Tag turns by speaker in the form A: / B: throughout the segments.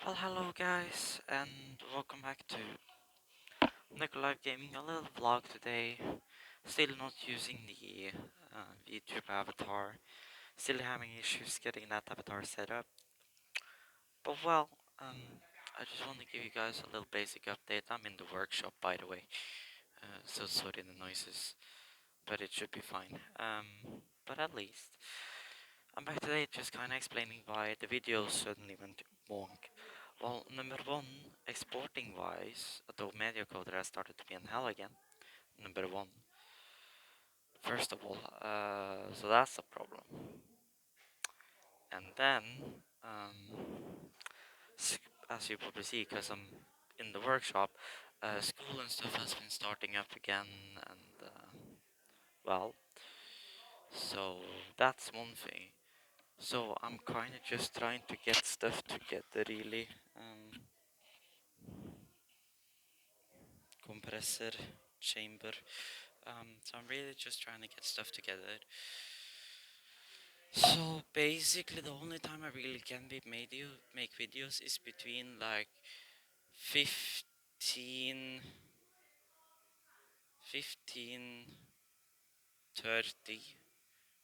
A: Well, hello guys, and welcome back to Nikolai Gaming, a little vlog today. Still not using the VTuber avatar, still having issues getting that avatar set up. But well, I just want to give you guys a little basic update. I'm in the workshop, by the way, so sorry the noises, but it should be fine. But at least I'm back today just kind of explaining why the video suddenly went wonk. Well, number one, exporting wise, Adobe Media Coder has started to be in hell again. Number one. First of all, so that's a problem. And then, as you probably see, because I'm in the workshop, school and stuff has been starting up again, and well, so that's one thing. So I'm kind of just trying to get stuff together, really. Compressor chamber. So I'm really just trying to get stuff together. So basically, the only time I really can make videos is between like 15, 15, 30,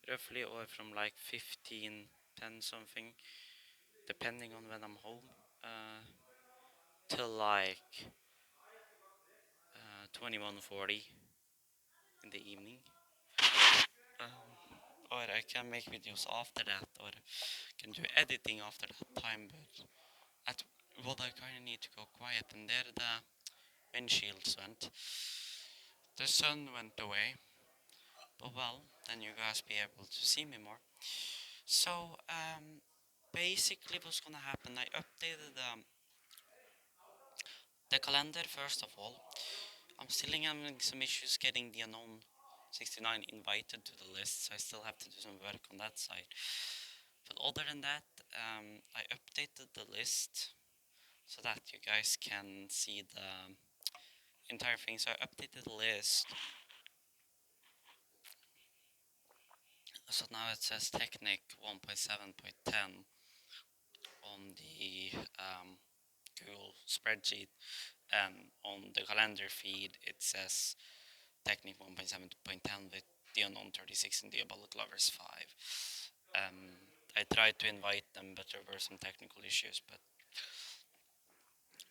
A: roughly, or from like 15, 10 something, depending on when I'm home, till like 21:40 in the evening. Or I can make videos after that, or can do editing after that time, but at what I kind of need to go quiet, and there the windshields went. The sun went away, but well, then you guys be able to see me more. So, basically what's gonna happen, I updated the calendar first of all. I'm still having some issues getting the unknown 69 invited to the list, so I still have to do some work on that side. But other than that, I updated the list so that you guys can see the entire thing. So I updated the list. So now it says Technic 1.7.10 on the Google spreadsheet, and on the calendar feed it says Technic 1.7.10 with the unknown 36 and Diabolic Lovers 5. I tried to invite them, but there were some technical issues. But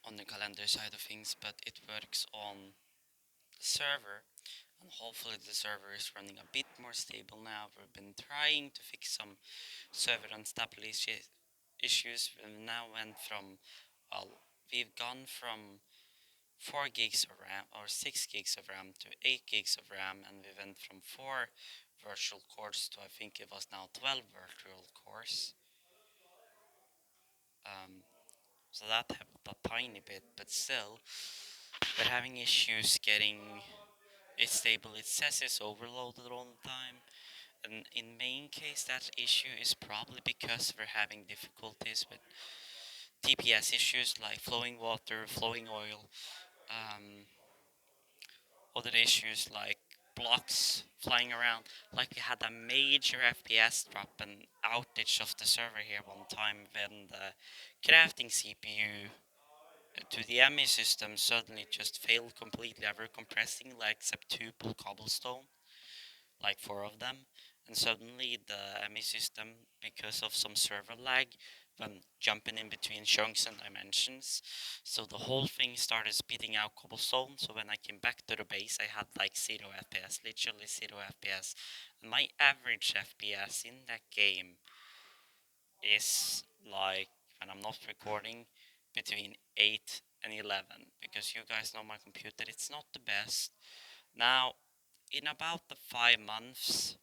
A: on the calendar side of things, but it works on the server, and hopefully the server is running a bit more stable now. We've been trying to fix some server instability issues. We now went from, well, we've gone from 4 gigs of RAM or 6 gigs of RAM to 8 gigs of RAM, and we went from 4 virtual cores to, I think it was now 12 virtual cores. So that helped a tiny bit, but still we're having issues getting it stable. It says it's overloaded all the time, and in main case that issue is probably because we're having difficulties with TPS issues like flowing water, flowing oil, um, other issues like blocks flying around. Like we had a major FPS drop and outage of the server here one time when the crafting CPU to the ME system suddenly just failed completely. I were compressing like septuple cobblestone, like 4 of them, and suddenly the ME system, because of some server lag, when jumping in between chunks and dimensions, so the whole thing started spitting out cobblestone. So when I came back to the base, I had like 0 FPS, literally 0 FPS. And my average FPS in that game is like, when I'm not recording, between 8 and 11, because you guys know my computer, it's not the best. Now, in about the 5 months,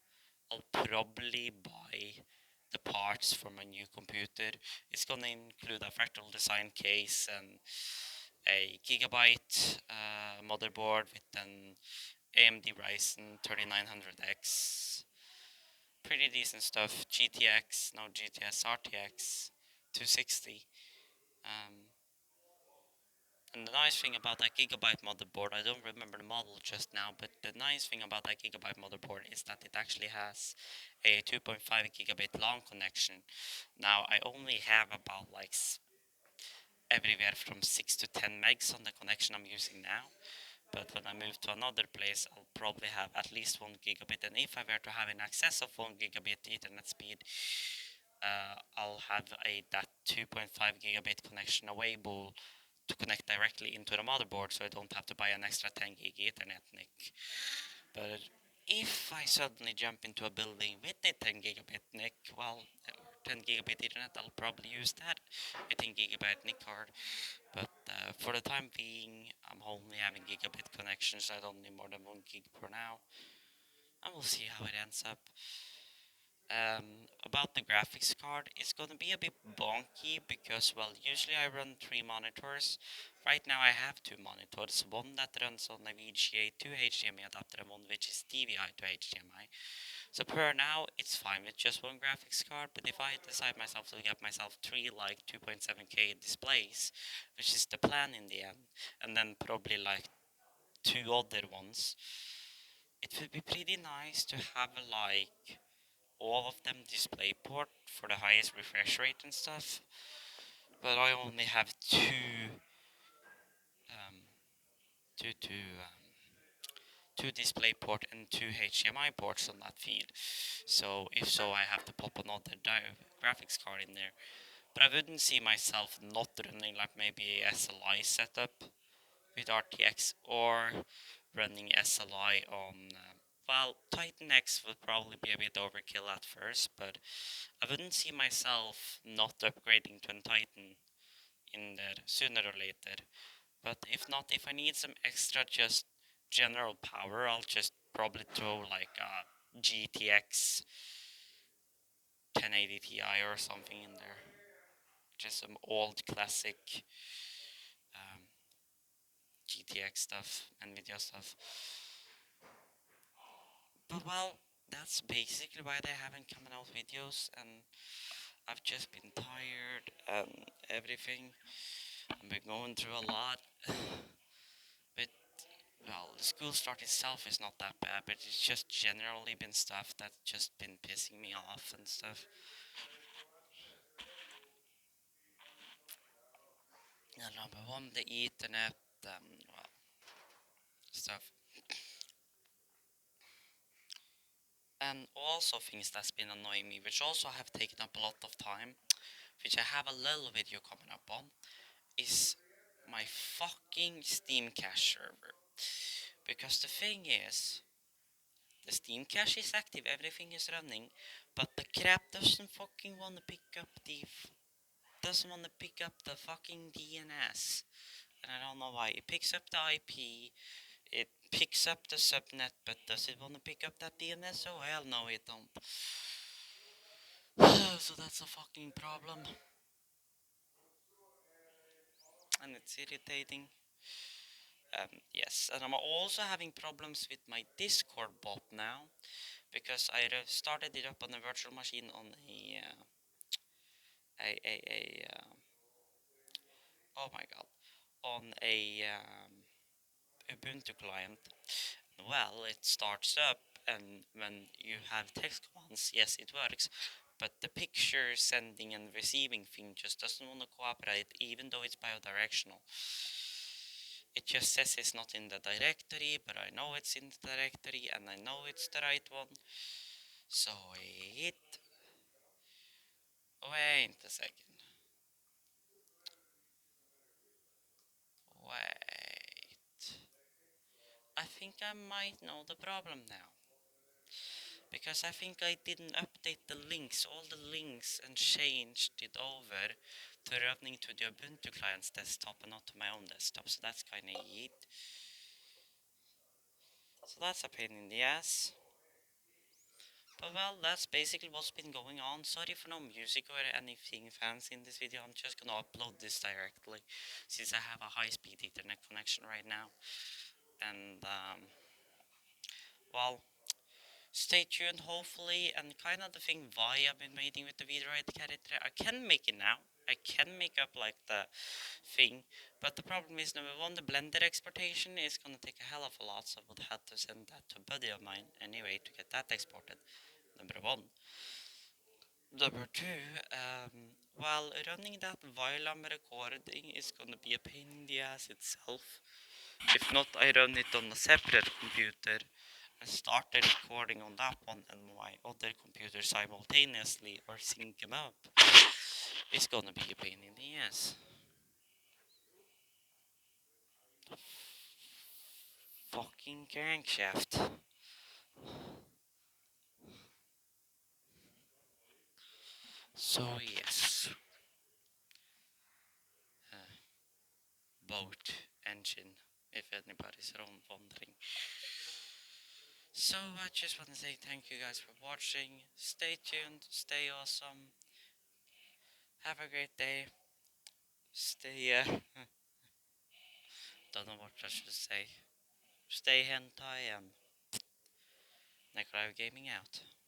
A: I'll probably buy the parts for my new computer. It's gonna include a fractal design case and a gigabyte motherboard with an AMD Ryzen 3900X. Pretty decent stuff. GTX, no GTS, RTX 260. Um, And the nice thing about that gigabyte motherboard, I don't remember the model just now, but the nice thing about that gigabyte motherboard is that it actually has a 2.5 gigabit LAN connection. Now, I only have about like everywhere from 6 to 10 megs on the connection I'm using now. But when I move to another place, I'll probably have at least 1 gigabit. And if I were to have in excess of 1 gigabit Ethernet speed, I'll have that 2.5 gigabit connection available to connect directly into the motherboard, so I don't have to buy an extra 10 gig Ethernet NIC. But if I suddenly jump into a building with a 10 gigabit NIC, well, 10 gigabit Ethernet, I'll probably use that, a 10 gigabyte NIC card. But for the time being, I'm only having gigabit connections. I don't need more than 1 gig for now, and we'll see how it ends up. About the graphics card, it's gonna be a bit bonky because, well, usually I run 3 monitors. Right now I have 2 monitors, one that runs on a VGA to HDMI adapter and one which is DVI to HDMI. So per now, it's fine with just one graphics card, but if I decide myself to get myself 3 like 2.7K displays, which is the plan in the end, and then probably like 2 other ones, it would be pretty nice to have like all of them DisplayPort for the highest refresh rate and stuff, but I only have um, two, two, two DisplayPort and 2 HDMI ports on that feed. So if so, I have to pop another graphics card in there. But I wouldn't see myself not running like maybe a SLI setup with RTX or running SLI on. Well, Titan X would probably be a bit overkill at first, but I wouldn't see myself not upgrading to a Titan in there sooner or later. But if not, if I need some extra just general power, I'll just probably throw like a GTX 1080 Ti or something in there. Just some old classic um, GTX stuff, NVIDIA stuff. But well, that's basically why they haven't come out videos, and I've just been tired and everything. I've been going through a lot. But well, the school start itself is not that bad, but it's just generally been stuff that's just been pissing me off and stuff. And number one, the Ethernet, well, stuff. And also things that's been annoying me, which also have taken up a lot of time, which I have a little video coming up on, is my fucking Steam cache server. Because the thing is, the Steam cache is active, everything is running, but the crap doesn't fucking wanna pick up doesn't wanna pick up the fucking DNS. And I don't know why. It picks up the IP, it picks up the subnet, but does it wanna pick up that DNS? Oh hell no, it don't. So that's a fucking problem. And it's irritating. Yes, and I'm also having problems with my Discord bot now because I started it up on a virtual machine on oh my god, on a Ubuntu client. Well, it starts up, and when you have text commands, yes, it works, but the picture sending and receiving thing just doesn't want to cooperate, even though it's bidirectional. It just says it's not in the directory, but I know it's in the directory, and I know it's the right one. So wait a second. Wait. I think I might know the problem now. Because I think I didn't update the links, all the links, and changed it over to running to the Ubuntu client's desktop and not to my own desktop. So that's kinda yeet. So that's a pain in the ass. But well, that's basically what's been going on. Sorry for no music or anything fancy in this video. I'm just gonna upload this directly since I have a high-speed Ethernet connection right now. And well, stay tuned hopefully. And kind of the thing why I've been waiting with the video character, I can make it now. I can make up like the thing, but the problem is number one, the Blender exportation is gonna take a hell of a lot, so I would have to send that to a buddy of mine anyway to get that exported. Number one. Number two, While running that while I'm recording is gonna be a pain in the ass itself. If not, I run it on a separate computer and start the recording on that one and my other computer simultaneously or sync them up. It's gonna be a pain in the ass. Fucking crankshaft. So yes, uh, boat engine, if anybody's wondering. So I just want to say thank you guys for watching. Stay tuned, stay awesome. Have a great day. Stay don't know what I should say. Stay hentai and Nikolai Gaming out.